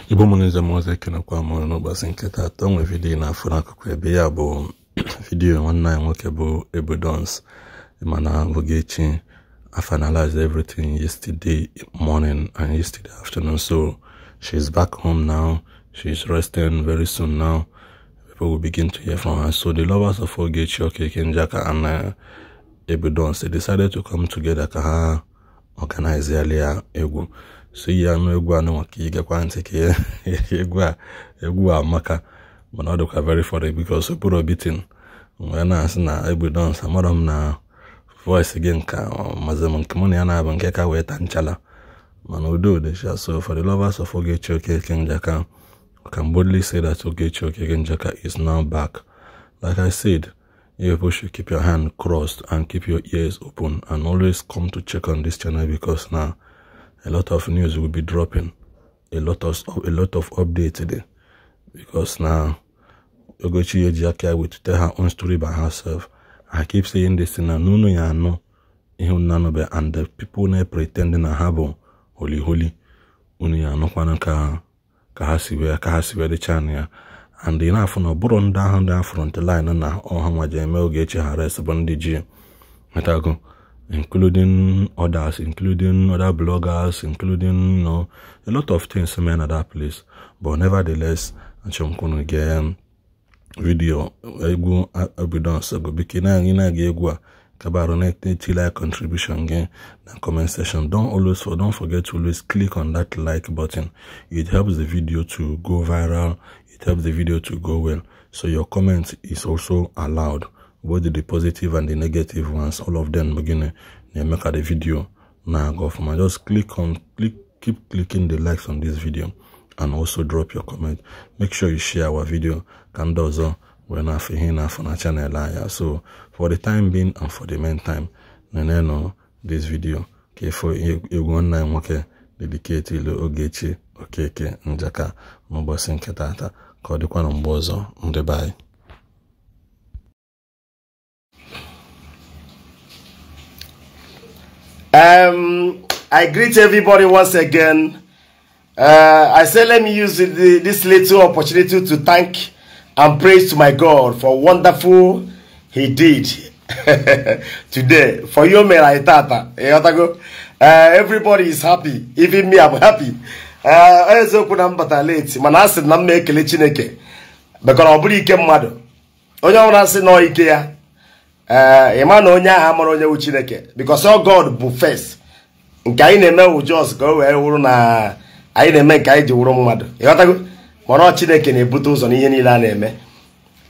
Ibo Munize Mose kena kwa mwana no basi nketa tongwe video na afuna kukwebe ya bo video wana nwoke bo Ebru Dance mana Vogechi finalized everything yesterday morning and yesterday afternoon, so she's back home now. She's resting. Very soon now people will begin to hear from her. So the lovers of Vogechi, Okeke Njaka and Ebru Dance, they decided to come together to organize earlier ego. So yeah, no ego no kiga kwante ke ego amaka, but not look very funny because we put a beating when I na Ebru Dance amadam na voice again ka mazamon kimoni ana banke ka weta nchala man we do this. So for the lovers of Vogechi, Okeke Njaka, I can boldly say that Vogechi, Okeke Njaka is now back. Like I said, you people should keep your hand crossed and keep your ears open and always come to check on this channel because now a lot of news will be dropping, a lot of updates today, because now Vogechi Njaka will tell her own story by herself. I keep saying this now, no ya no, and the people na pretending na habo holy unu ya no kwana ka hasiwe the channel, and enough no buru nda front line na ohanwa jeme Vogechi harass bondiji metago, including others, including other bloggers, including a lot of things men at that place. But nevertheless, achomkunu ge video egu Ebru Dance go bikina ina ge egwa kabaro na like contribution again and comment section. Don't forget to always click on that like button. It helps the video to go viral, it helps the video to go well. So your comment is also allowed, both the positive and the negative ones, all of them beginning they make the video now go from. Just keep clicking the likes on this video and also drop your comment. Make sure you share our video kandozo when I feel on our channel. So for the time being and for the meantime, this video for you dedicated to Vogechi, Okeke Njaka Mbosi Nketata kodikwa na mbozo mdebai. I greet everybody once again. I say let me use this little opportunity to thank and praise to my God for wonderful He did today. For you, Tata. Everybody is happy. Even me, I'm happy. I also put on but late. Manasi na make lechineke. Because obuli ke mmadu. Onya ona se no ike ya. Emano onya amaro onya uchineke. Because all God bu first. Nke anyị na-eme wu just go wee wuru na anyị na-eme nke anyị ji wuru mmadụ. Ịghọtago? Mana Chineke na-ebute ụzọ n'ihe niile a na-eme.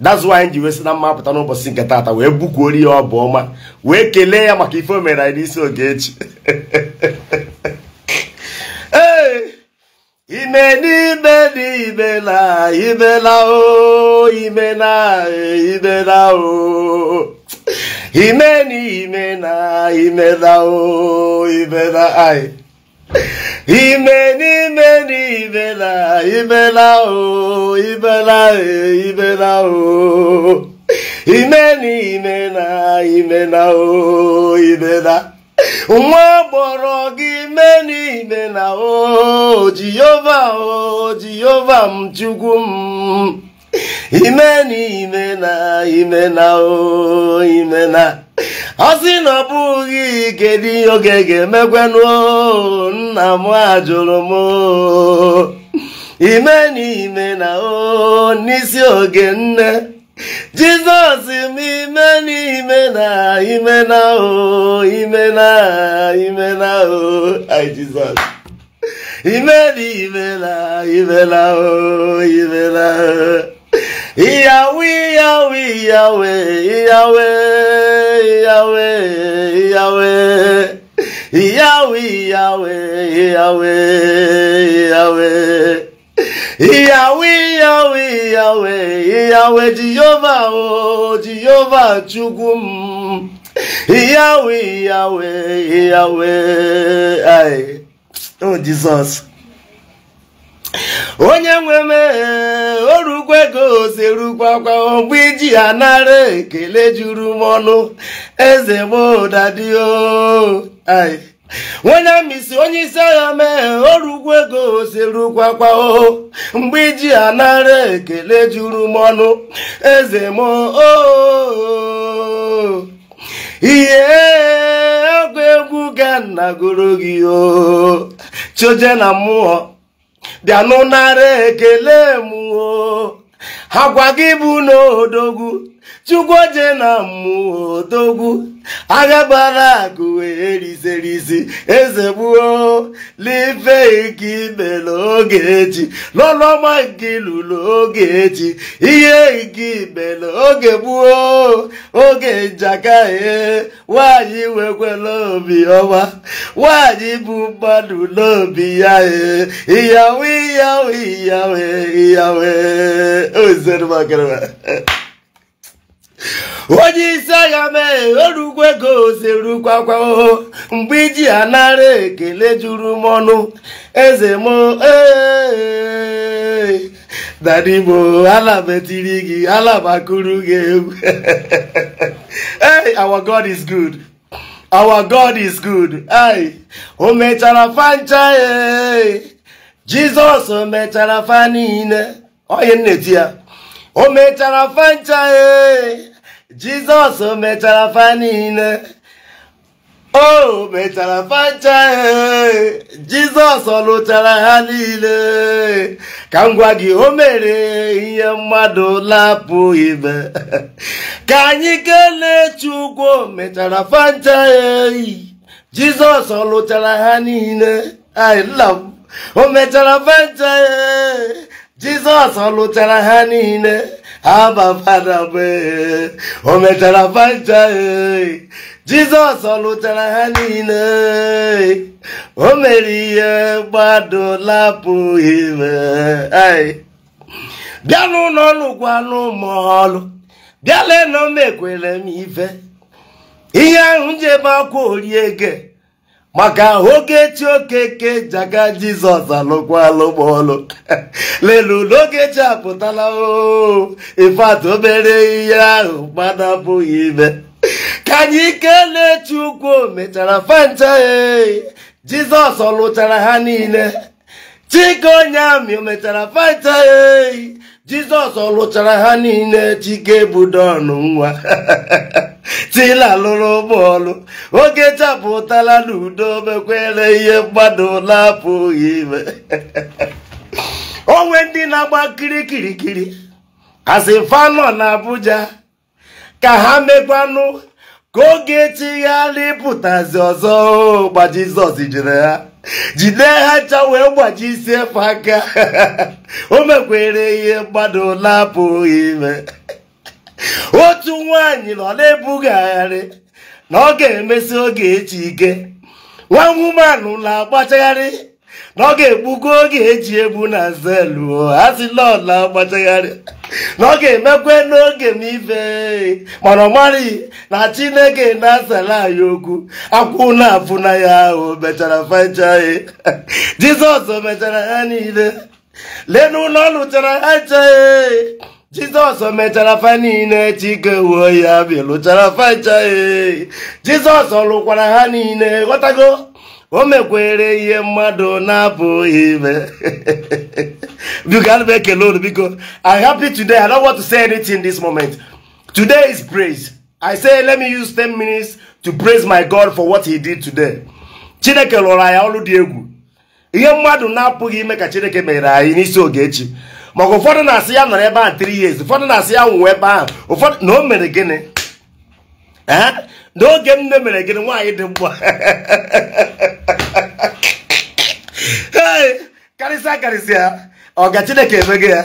That's why anyị ji wee sị na mma pụta n'ụbọchị nke taata wee bukwuori ya ọbụ ọma wee kelee ya maka ife o mere anyị n'isi Vogechi. Imela o imena o imela o imela ai imela o imela o imela nwa gboro gị imela o Jehova m Chukwu m imela o imela asị na ọ bụghị kedu oge ga-emekwenụ nna m ajụrụ m imela o n'isi oge nne Jizọs m imela o ai Jizọs imela o Yahweh Jehova Chukwu m Yahweh ai oh Jesus onye nweme orugwe go serukwa kwa mgbe iji anara ekele juru m ọnụ eze m dadio ai Onye misi onye isi agha mee orugwu ego serukwa o mgbe iji anara ekele juru m ọnụ eze m ihe ọgụ egwu ga nnagoro gị o choje na mmụọ bịanụ nara ekele m o ha gwa gị bụ n'odogwu Chukwoje na mmụọ odogwu agabara akụ eriserisi eze gbuo life ike imele oge echi lọlọma nke lụrụ oge echi ihe ike imele oge gbuo oge njaka nwanyị wekwela obi ọma nwanyị bụ mmadụ n'obi ya iyawe ozerụmakara onye isi agha mee orugwu ego serukwa mgbe iji anara ekele juru m ọnụ eze m dadi mo ala metiri gị ala makuru gị egwu. Hey, our God is good. Our God is good. Ay, o mechara fancha Jesus o mechara fa niile onye nneti ya o mechara fancha Jesus o mechara fa niile o mechara fancha Jesus o lụchara ha niile ka m gwa gị o mere ihe mmadụ lapụ ibe ka anyị kelee Chukwu o mechara fancha Jesus o lụchara ha niile. I love o mechara fancha Jesus o lụchara ha niile Aba Fada be o mechara fancha Jesus o lụchara ha niile o mere ihe gbado lapụ ime. Bịanụ n'ọnụkwanụ mọlụ bịalenụ mekwere m ife ihe ahụ njebe akwa oriege maka ogechi okeke jaga Jizọs alụkwalụ mọlụ lelu n'ogechi apụtala ifeatụ obere ihe ahụ gbadapụghị ime ka anyị kelee Chukwu mechara fancha Jizọs ọ lụchara ha niile. Chike onye amị o mechara fancha Jizọs ọ lụchara ha niile. Chike budonu nwa Tila lụrụ bọọlụ oge chapụtala n'udo mekwere ihe mmadụ lapụghị ime. Onwe ndị na-agba kirikiri asị fanọ na Abuja ka ha mekwanụ ka oge chigharị pụtazi ọzọ gba Jizọs jire ha jide ha cha wee gbajisie aka o mekwere ihe mmadụ lapụghị ime. Otu nwaanyị nọ na-ebugagharị na ọ ga-emesi oge echi ike. Nwa nwumanụ na-agbachagharị na ọ ga-egbugo oge eji egbu na zelu asịla ọ na-agbachagharị na ọ ga-emekwe n'oge m ife mana ọ marị na Chineke na-asala anyị okwu akwụ na-afụ na ya ahụ mechara fancha Jizọs o mechara ha niile. Lenu ụlọ lụchara ha ncha Jizọs o mechara fa niile. Chike wuo ya bịa lụchara fancha Jizọs ọ lụkwara ha niile. Ghọtago o mekwere ihe mmadụ na-apụghị ime. Because I'm happy today. I don't want to say anything this moment. Today is praise. I say let me use 10 minutes to praise my God for what he did today. Chineke lụrụ anyị ọlụ dị egwu. Ihe mmadụ na-apụghị ime ka Chineke mere anyị n'isi Ogechi. Maka ụfọdụ na-asị ya nọrọ ebe a 3 years. Ụfọdụ na-asị ya nwụọ ebe ahụ. Ụfọdụ na o mere gịnị? N'oge m mere gịnị nwaanyị dị mgba. Karịsịa ọga Chineke emego ya.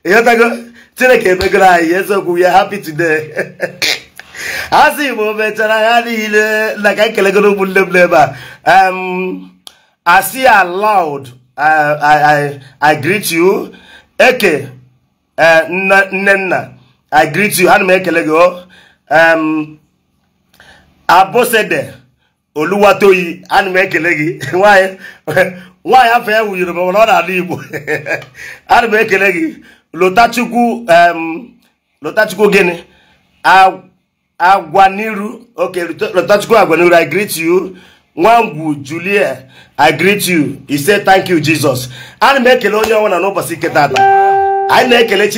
Ịghọtago Chineke emegoro anyị eziokwu ya happy today. Asị Igbo mechara ya niile na ka nkelegoro ụmụnne m n'ebe a. I say aloud I greet you. Eke Nnenna I greet you. Ana m ekele gị Abosede Oluwatoyi ana m ekele gị. Nwaanyị afọ ya wuyere m ọ na-ala Igbo. Ana m ekele gị. Lotachukwu gịnị? Agwaniru. Okay, Lotachukwu Agwaniru I greet you. Nwangwu Julia, I greet you. He said, thank you, Jesus. And make a long one and I make a let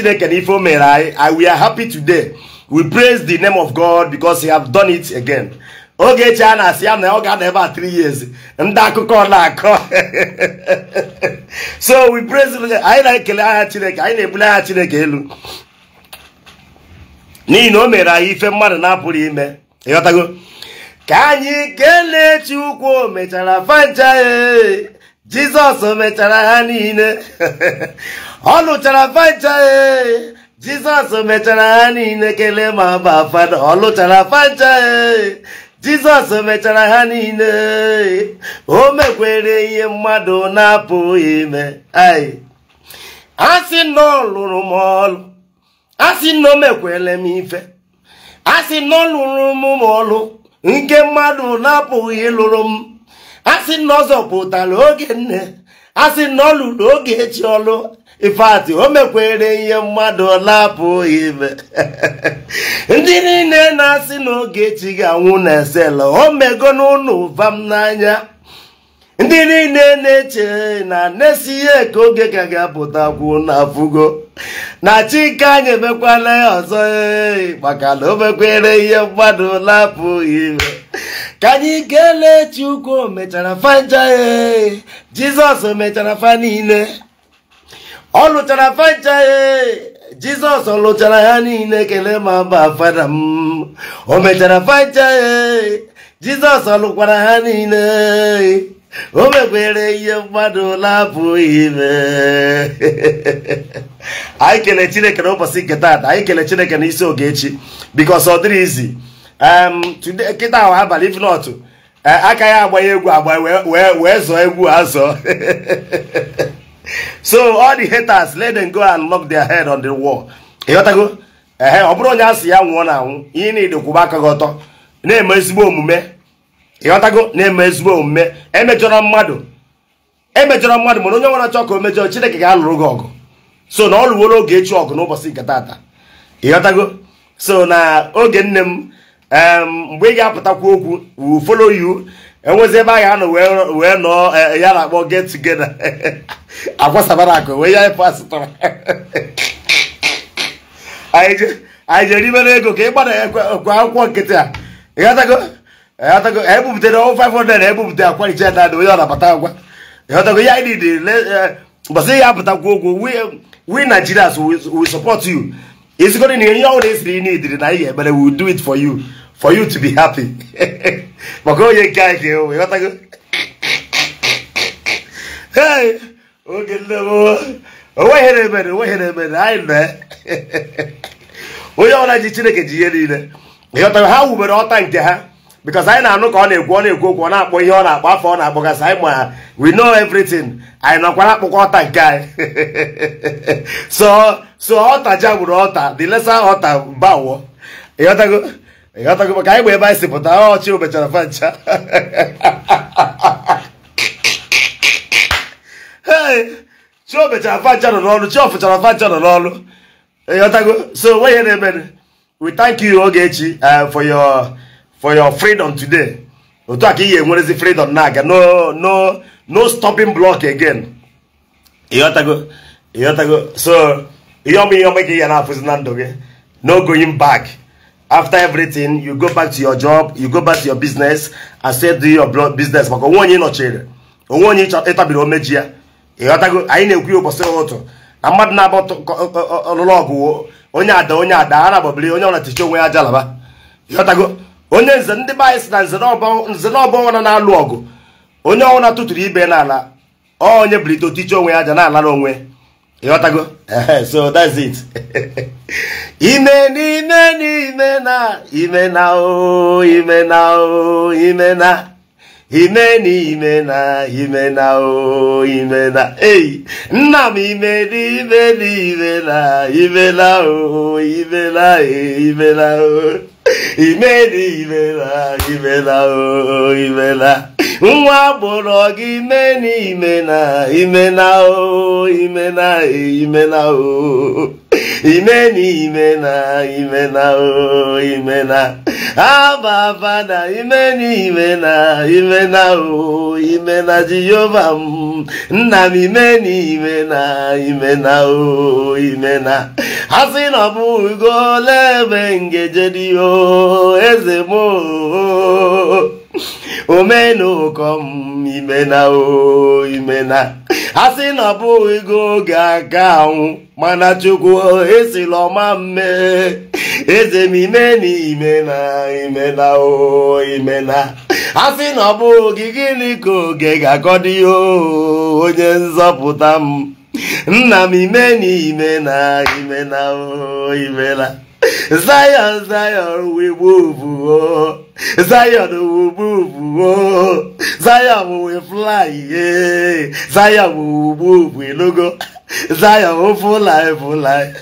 we are happy today. We praise the name of God because He have done it again. Okay, China, see, I'm now got about 3 years. So we praise I like I enable Ni no mera ife mmadụ na-apụrụ ime. Ịghọtago? Ka anyị kelee Chukwu mechara fancha Jizọs mechara ha niile. Ọ lụchara fancha Jizọs mechara ha niile kelee ma ba fada. Ọ lụchara fancha Jizọs mechara ha niile. O mekwere ihe mmadụ na-apụghị ime. Ai. Asị nọ lụrụ m ọlụ. Asị no mekwele m ife. Asị no lụrụ m ọlụ nke mmadụ na-apụghị ịlụrụ m. Asị no zọpụtara oge nne. Asị no lụrụ oge echi ọlụ. Ifeatị o mekwere ihe mmadụ na-apụghị ime. Ndị niile na-asị n'oge echi ga-anwụ na-esela o mego n'ụlọ ụva m n'anya. Ndị niile na-eche na nesi ihe ka oge ka ga-apụtakwu na fugo na Chika anyị emekwala ya ọzọ maka na o mekwere ihe mmadụ na-apụghị ime. Ka anyị kelee Chukwu mechara fancha Jizọs mechara fa niile. Ọ lụchara fancha Jizọs lụchara ha niile kelee ma ba fada m. O mechara fancha Jizọs lụkwara ha niile. O mekwere ihe mmadụ na-apụghị ime. Anyị kelee Chineke n'ụbọchị nke taata. Anyị kelee Chineke n'isi oge echi because ọ dịrị izi. Today kịta ahụ abalị if not aka ya agbanye egwu agba wee zọọ egwu azọ. So all the haters, let them go and knock their head on the wall. Ịghọtago? Ọ bụrụ onye asị ya nwụọ na anwụ ihe niile kwụba aka gị ọtọ na-eme ezigbo omume. Ịghọtago? Na-eme ezigbo omume. Emejọrọ mmadụ mana onye nwere achọ ka o mejọọ Chineke ga-alụrụ gị ọgụ. So na ọ lụworo oge echi ọgụ n'ụbọchị nke taata. Ịghọtago? So na oge nne m mgbe ị ga-apụtakwu okwu we follow you. Enwezi ebe a ga-anọ wee nọọ ya na-akpọ get together. Akwasabara akụ wee ya pasịtọrọ. Anyị jere imere ego ka ị gbada kwa akwụkwọ nkịtị a. Ịghọtago? Ebupụtere 500 ebupụte akwalichi ya dadị onye ọ na-abata agwa. Ịghọtago? Ya dị mbọsị ya apụtakwu okwu we Nigerians we support you. Isigoro na ihe ọhụrụ esiri n'idiri na ihe ekpere we will do it for you to be happy. Maka onye nke anyị ka ewu. Ịghọtago? Oge nne m onweghị na-emere anyị mee. Onye ọbụla ji Chineke ji ihe niile. Ịghọtago? Ha wubere ọta nke ha because anyị na-anụ ka ọ na-ekwu okwu ọ na-akpọ ihe ọ na-akpọ afọ ọ na-akpọgasị anyị ma we know everything. Anyị nọkwa na-akpọkwa ọta nke anyị. So ọta jagburu ọta the lesser ọta bawo. Ịghọtago maka anyị gba ebe anyị si pụta ọchị obechara fancha. Chi obechara fancha nọ n'ọrụ, chi ọfụchara fancha nọ n'ọrụ. Ịghọtago? So ihe na-eme we thank you Ogechi for your freedom today. Otu aka ihe enwerezi freedom na-aga no stopping block again. Ịghọtago? So ihe ọma ka ihe na-afụzi na ndụ gị. No going back. After everything, you go back to your job, you go back to your business, and still do your business. Maka onwe onye nọchere, onwe onye ịtabiri omeji ya. Ịghọtago? Anyị na-ekwu ụbọchị ụtụ na mmadụ na-abụ ọlụlụ ọgụ onye ada ha na-agbabiri onye ọna tiche onwe ya jalaba. Ịghọtago? Onye nze ndị be anyị si na nze na ọbụ na-alụ ọgụ onye ọnwụna tụtụrụ ibe n'ala onye bilite tiche onwe ya aja na-ala n'onwe. Ịghọtago? So that's it. Imena hey nna m imena nwa agbụrụ gị imena imeni imena imena o imena Abba Father imeni imena imena o imena Jehovah nna m imeni imena imena o imena asị na ọ bụ ugo lebe ngejedi o eze m omenu kom imena o imena asị na ọ bụ ego ga-aga anwụ mana Chukwu esila ọma mme eze m imeni imena imena o imena asị na ọ bụ gị gịnị ka oge ga-akọdị o onye nzọpụta m nna m imeni imena imena o imena Zion, Zion, we move, oh. Zion, we move, oh. Zion, we fly, yeah. Zion, we move, we logo. Zion, we fly.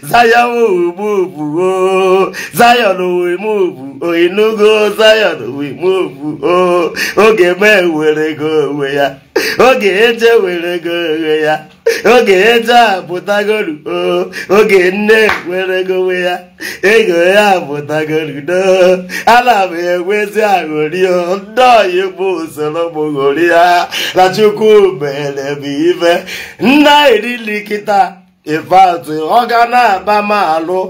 Zion, we move, oh. Zion, we move, oh. You know go, Zion, we move, oh. Okay, man, where they go, where ya? Okay, eje where go, ya? Okay, eje putagoru, oh. Okay, ne where go, ya? Ego ya putagoru, no. Ala me wezi agorio, no you bo solo bogoria. La Chukwu bele bive, na iri kita. Ifeatụ ọ ga na-aba m alụ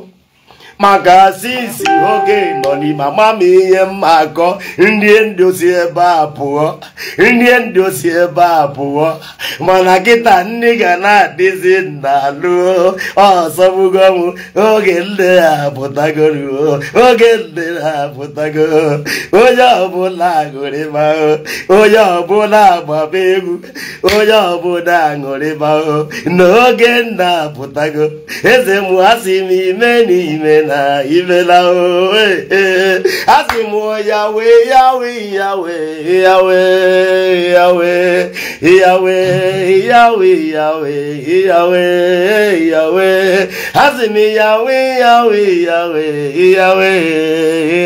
maka sisi oge nọ n'ime ama m ihe mma akọ ndị osi ebe a pụọ mana kịta ndị ga na-adịzi n'alụ ọsọbugo m oge ndị apụtago onye ọbụla aṅụrịma onye ọbụla agbaba egwu onye ọbụla aṅụrịma n'oge nna apụtago eze m asị m ime na imela o asị m Yahweh Yahweh Yahweh Yahweh Yahweh Yahweh Yahweh Yahweh Yahweh Yahweh asị m Yahweh Yahweh Yahweh Yahweh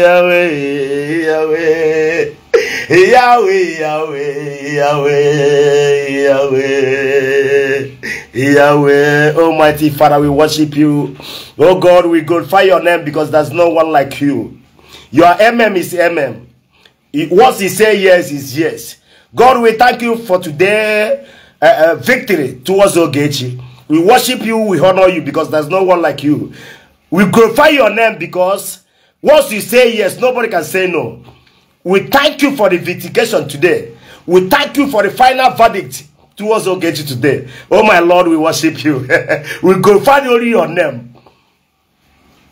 Yahweh Yahweh Yahweh, Yahweh, Yahweh, Yahweh, Yahweh. Almighty Father, we worship you. Oh God, we glorify your name because there's no one like you. Your MM is MM. Once he say yes, is yes. God, we thank you for today victory towards Ogechi. We worship you, we honor you because there's no one like you. We glorify your name because once you say yes, nobody can say no. We thank you for the vindication today. We thank you for the final verdict towards Ogechi today. Oh my Lord, we worship you. We glorify only your name.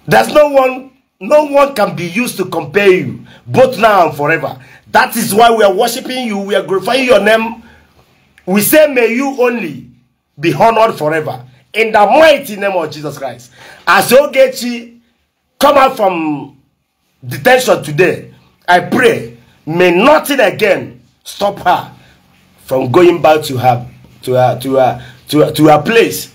There's no one can be used to compare you, both now and forever. That is why we are worshiping you. We are glorifying your name. We say, may you only be honored forever. In the mighty name of Jesus Christ. As Ogechi come out from detention today, I pray, may nothing again stop her from going back to her place.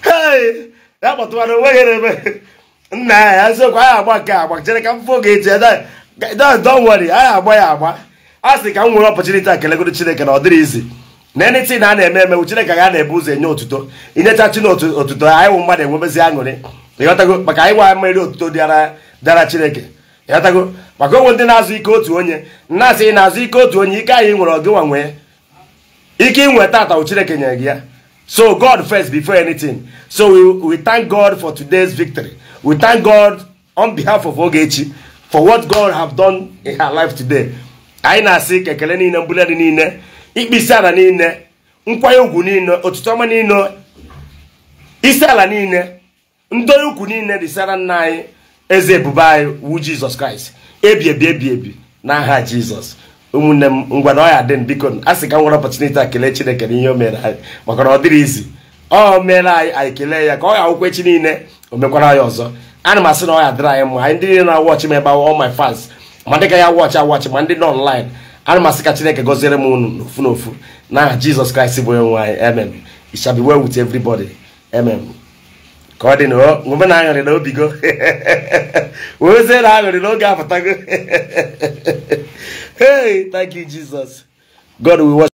Hey, that was one away. Nah, so don't worry, I think I'm more opportunity I can go to Chineke or easy. Anything I remember, which I got a booze and no to in a touch note to I won't matter what was young. You got to go, but I want my to the other Chineke. You got to go, but go one thing as we go to Onye, nothing as we go to Onika or go away. He came with that out Chineke. So God first before anything. So we thank God for today's victory. We thank God on behalf of Ogechi for what God have done in her life today. I na sick a Kaleni and Bulanine. Ikbisara nine, nkwayogu nine, otutoma nine, isala nine, ndoyogu nine di sara nai, eze bubai wu Jesus Christ. Ebi, na ha Jesus. Umunem ngwano ya den bikon. Asika nwere opportunity akele Chineke n'ihe mere anyị. Maka na ọ dịrị izi. O mere anyị kele ya ka ọ ya okwechi niile, o mekwara ya ọzọ. Ana m asị na ọ ya dịrị anyị mma. Anyị ndị na watch me about all my fans. Ma ndị ka ya watch ma ndị nọ online. Ana masika Chineke gozere m unu n'ofu na Jesus Christ bụ onye nwe. Amen. It shall be well with everybody. Amen. Ka ọ dị na ngwe na aṅụrị na obigo. Oze na aṅụrị na oge apụtago. Hey, thank you, Jesus. God will watch.